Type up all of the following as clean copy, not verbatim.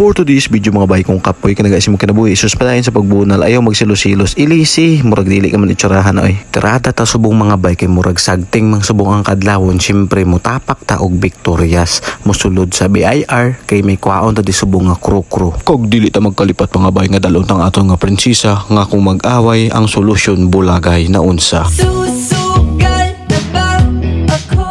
For today's video mga bay, kung kapoy ka nag-asim kinabuhi, suspadayon sa pagbunal, ayaw magsilos-silos, ilisi, murag dili ka man itsurahan oy. Tirada ta subong mga bay kay murag sagting mang subong ang kadlawon, syempre mutapak ta og victorious, musulod sa BIR kay may kwaon ta di subong nga kru-kru. Kog dili ta magkalipat mga bay nga dalon tang ato nga prinsesa, nga kung mag-away ang solusyon bulagay na unsa. Susugal na ba ako?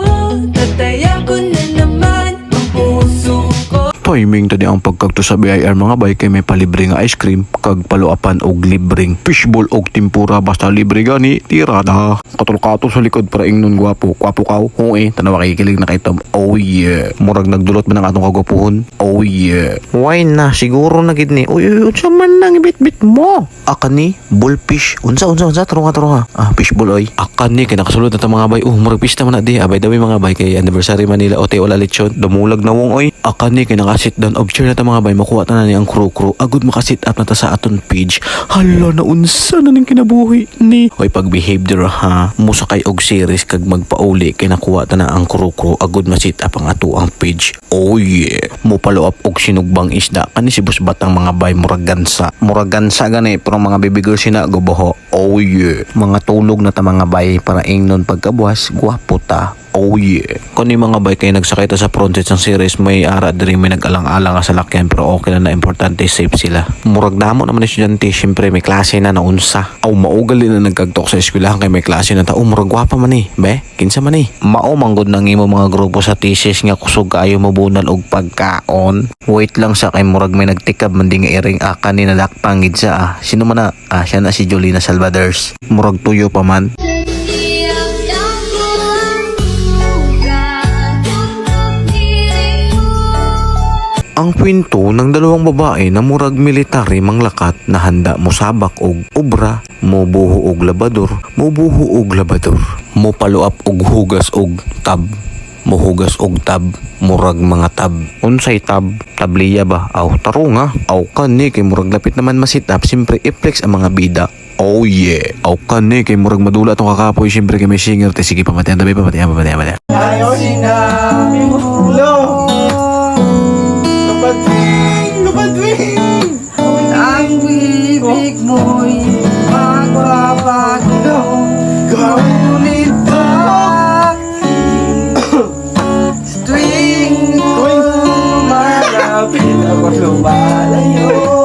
Tataya ko na naman ang puso ko. Timing tadi ang pagkagto sa BIR mga bay kay may palibre nga ice cream kag paluapan og libreng fishball og tempura basta libre gani tirada. Katul-kato sa likod para ingnon gwapo kaw. Oo tanawa kikilig na kay Tom. Oh yeah. Murag nagdulot man ang atong kagwapuhon. Oh yeah. Why na siguro na gid ni. Uy unsa man nang ibit-bit mo? Akani bullfish. Unsa tarong ka. Fishball oy. Akani kay nakasulod na ta mga bay. Murag pista man na di. Abay dawi mga bay kay anniversary Manila o wala lechon. Dumulag na wong oy. Akani kay naka-sit down of chair na ta mga bay, makuha ta na ni ang kru-kru agud maka-sit up na ta sa aton page. Hala na unsa na ning kinabuhi ni. Hoy pag-behave dir ha. Musakay og series kag magpauli kay nakuha ta na ang kru-kru agud ma-sit up ang ato ang page. Oh yeah. Mo follow up og sinugbang isda kani si Boss Batang mga bay murag gansa. Murag gansa gani pero mga baby girl sina gubaho. Oh yeah. Mga tulog na ta mga bay para ingnon pagkabuas gwapo ta. Oh yeah. Kani mga bay kay nagsakay ta sa front seat ng series may ara diri may nag-alang-alang sa lakyan pero okay na importante safe sila. Murag damo naman estudyante syempre may klase na naunsa. Aw maugal din na nagkagtok sa eskwelahan kay may klase na ta. Murag gwapa man ni. Be, kinsa man ni? Mao manggod nang imo mga grupo sa thesis nga kusog kayo mabunal og pagkaon. Wait lang sa kay murag may nagtikab man di nga iring akan ni nadakpangid sa Sino man na? Siya na si Jolina Salvadors. Murag tuyo pa man. Ang kwento ng dalawang babae na murag military manglakat na handa mo sabak og obra, mo buho og labador, mo paluap og hugas og tab, mo hugas og tab, murag mga tab. Unsay tab? Tabliya ba? Aw tarunga. Aw kani kay murag lapit naman masitap, simpre i-flex ang mga bida. Oh yeah. Aw kani kay murag madula tong kakapoy, simpre kay may singer te sige pamatian tabi pamatian. Ayaw sinabi mo Lupadwing ang bibig mo'y magpapagulo. Ngunit ba tuwing malapit ako lumalayo